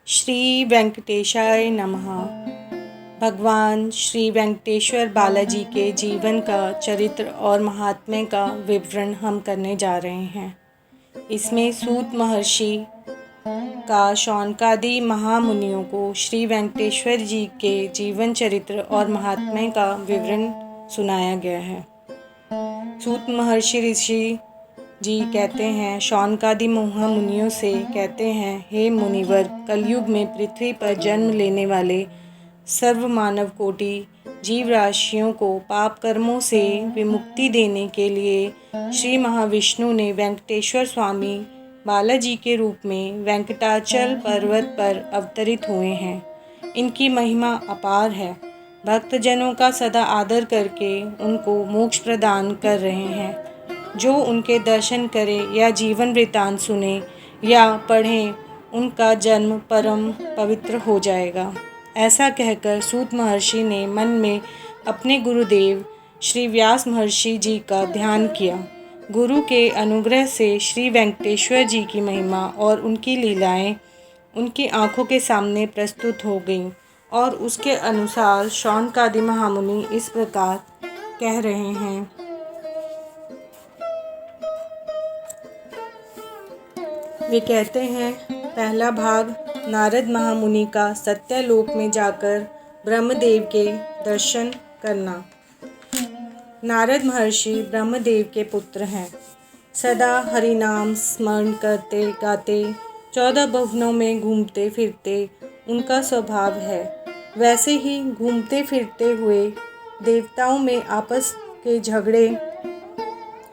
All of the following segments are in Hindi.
श्री वेंकटेशाय नमः। भगवान श्री वेंकटेश्वर बालाजी के जीवन का चरित्र और महात्म्य का विवरण हम करने जा रहे हैं। इसमें सूत महर्षि का शौनकादि महामुनियों को श्री वेंकटेश्वर जी के जीवन चरित्र और महात्म्य का विवरण सुनाया गया है। सूत महर्षि ऋषि जी कहते हैं, शौनकादि महामुनियों से कहते हैं, हे मुनिवर, कलयुग में पृथ्वी पर जन्म लेने वाले सर्व मानव कोटि जीव राशियों को पाप कर्मों से विमुक्ति देने के लिए श्री महाविष्णु ने वेंकटेश्वर स्वामी बालाजी के रूप में वेंकटाचल पर्वत पर अवतरित हुए हैं। इनकी महिमा अपार है। भक्तजनों का सदा आदर करके उनको मोक्ष प्रदान कर रहे हैं। जो उनके दर्शन करे या जीवन वृत्तांत सुने या पढ़ें, उनका जन्म परम पवित्र हो जाएगा। ऐसा कहकर सूत महर्षि ने मन में अपने गुरुदेव श्री व्यास महर्षि जी का ध्यान किया। गुरु के अनुग्रह से श्री वेंकटेश्वर जी की महिमा और उनकी लीलाएं उनकी आंखों के सामने प्रस्तुत हो गईं और उसके अनुसार शौनकादि महामुनि इस प्रकार कह रहे हैं। वे कहते हैं, पहला भाग, नारद महामुनि का सत्यलोक में जाकर ब्रह्मदेव के दर्शन करना। नारद महर्षि ब्रह्मदेव के पुत्र हैं। सदा हरिनाम स्मरण करते गाते 14 भुवनों में घूमते फिरते उनका स्वभाव है। वैसे ही घूमते फिरते हुए देवताओं में आपस के झगड़े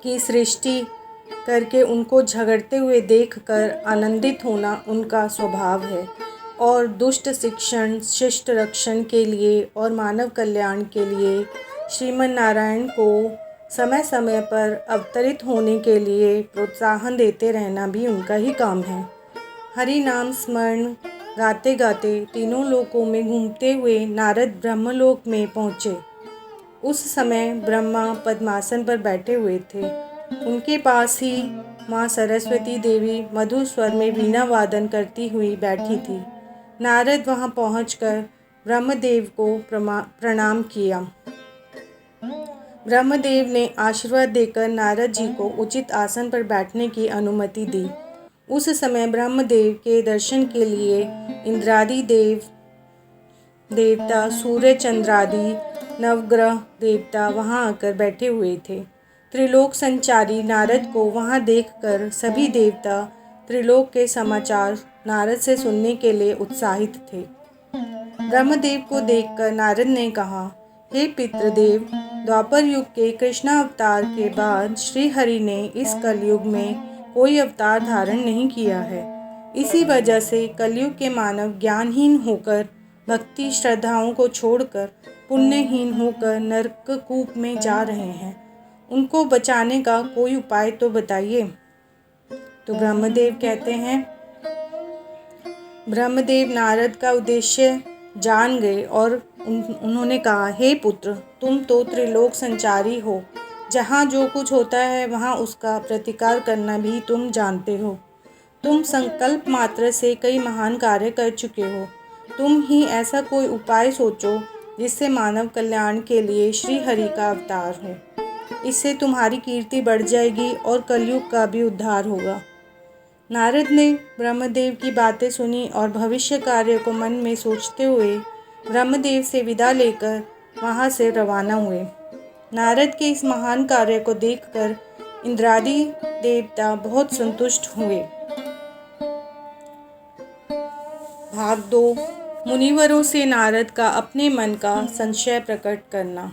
की सृष्टि करके उनको झगड़ते हुए देखकर आनंदित होना उनका स्वभाव है और दुष्ट शिक्षण शिष्ट रक्षण के लिए और मानव कल्याण के लिए श्रीमन नारायण को समय समय पर अवतरित होने के लिए प्रोत्साहन देते रहना भी उनका ही काम है। हरि नाम स्मरण गाते गाते तीनों लोकों में घूमते हुए नारद ब्रह्मलोक में पहुँचे। उस समय ब्रह्मा पद्मासन पर बैठे हुए थे। उनके पास ही माँ सरस्वती देवी मधुर स्वर में वीणा वादन करती हुई बैठी थी। नारद वहां पहुंचकर ब्रह्मदेव को प्रणाम किया। ब्रह्मदेव ने आशीर्वाद देकर नारद जी को उचित आसन पर बैठने की अनुमति दी। उस समय ब्रह्मदेव के दर्शन के लिए इंद्रादि देवता, सूर्य चंद्रादि नवग्रह देवता वहां आकर बैठे हुए थे। त्रिलोक संचारी नारद को वहां देखकर सभी देवता त्रिलोक के समाचार नारद से सुनने के लिए उत्साहित थे। ब्रह्मदेव को देखकर नारद ने कहा, हे पितृदेव, द्वापर युग के कृष्ण अवतार के बाद श्री हरि ने इस कलयुग में कोई अवतार धारण नहीं किया है। इसी वजह से कलयुग के मानव ज्ञानहीन होकर भक्ति श्रद्धाओं को छोड़कर पुण्यहीन होकर नरक कूप में जा रहे हैं। उनको बचाने का कोई उपाय तो बताइए। तो ब्रह्मदेव कहते हैं, ब्रह्मदेव नारद का उद्देश्य जान गए और उन्होंने कहा, हे पुत्र, तुम तो त्रिलोक संचारी हो। जहाँ जो कुछ होता है वहाँ उसका प्रतिकार करना भी तुम जानते हो। तुम संकल्प मात्र से कई महान कार्य कर चुके हो। तुम ही ऐसा कोई उपाय सोचो जिससे मानव कल्याण के लिए श्री हरि का अवतार हो। इससे तुम्हारी कीर्ति बढ़ जाएगी और कलयुग का भी उद्धार होगा। नारद ने ब्रह्मदेव की बातें सुनी और भविष्य कार्य को मन में सोचते हुए ब्रह्मदेव से विदा लेकर वहां से रवाना हुए। नारद के इस महान कार्य को देखकर इंद्रादि देवता बहुत संतुष्ट हुए। भाग 2, मुनिवरों से नारद का अपने मन का संशय प्रकट करना।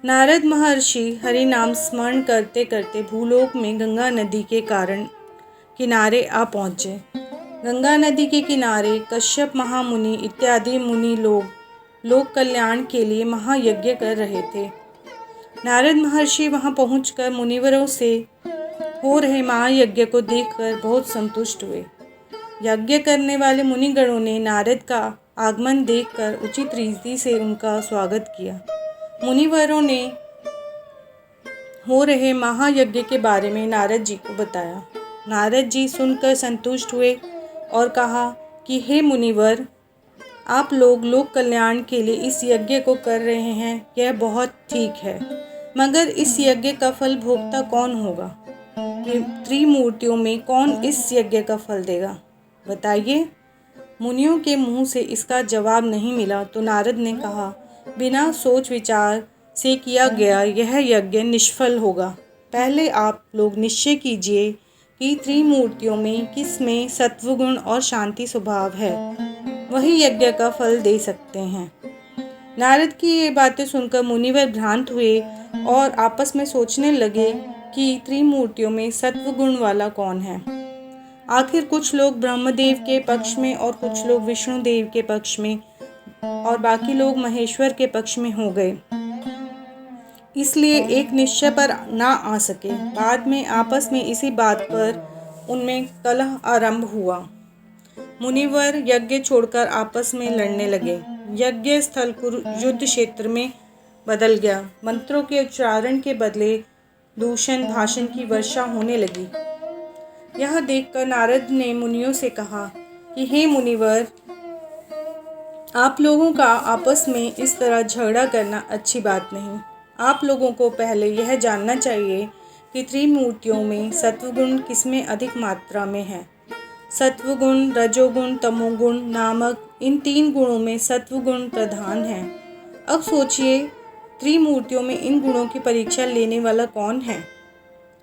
नारद महर्षि हरि नाम स्मरण करते करते भूलोक में गंगा नदी के किनारे आ पहुँचे। गंगा नदी के किनारे कश्यप महामुनि इत्यादि मुनि लोक कल्याण के लिए महायज्ञ कर रहे थे। नारद महर्षि वहां पहुंचकर मुनिवरों से हो रहे महायज्ञ को देखकर बहुत संतुष्ट हुए। यज्ञ करने वाले मुनिगणों ने नारद का आगमन देखकर उचित रीति से उनका स्वागत किया। मुनिवरों ने हो रहे महायज्ञ के बारे में नारद जी को बताया। नारद जी सुनकर संतुष्ट हुए और कहा कि हे मुनिवर, आप लोग लोक कल्याण के लिए इस यज्ञ को कर रहे हैं, यह बहुत ठीक है, मगर इस यज्ञ का फल भोगता कौन होगा? त्रिमूर्तियों में कौन इस यज्ञ का फल देगा? बताइए। मुनियों के मुंह से इसका जवाब नहीं मिला तो नारद ने कहा, बिना सोच विचार से किया गया यह यज्ञ निष्फल होगा। पहले आप लोग निश्चय कीजिए कि त्रिमूर्तियों में किस में सत्वगुण और शांति स्वभाव है, वही यज्ञ का फल दे सकते हैं। नारद की ये बातें सुनकर मुनिवर भ्रांत हुए और आपस में सोचने लगे कि त्रिमूर्तियों में सत्वगुण वाला कौन है। आखिर कुछ लोग ब्रह्मदेव के पक्ष में और कुछ लोग विष्णुदेव के पक्ष में और बाकी लोग महेश्वर के पक्ष में हो गए, इसलिए एक निश्चय पर ना आ सके। बाद में आपस में इसी बात पर उनमें कलह आरंभ हुआ। मुनिवर यज्ञ छोड़कर आपस में लड़ने लगे। यज्ञ स्थल युद्ध क्षेत्र में बदल गया। मंत्रों के उच्चारण के बदले दूषण भाषण की वर्षा होने लगी। यह देखकर नारद ने मुनियों से कहा कि हे मुनिवर, आप लोगों का आपस में इस तरह झगड़ा करना अच्छी बात नहीं। आप लोगों को पहले यह जानना चाहिए कि त्रिमूर्तियों में सत्वगुण किसमें अधिक मात्रा में है। सत्वगुण, रजोगुण, तमोगुण नामक इन 3 गुणों में सत्वगुण प्रधान है। अब सोचिए, त्रिमूर्तियों में इन गुणों की परीक्षा लेने वाला कौन है?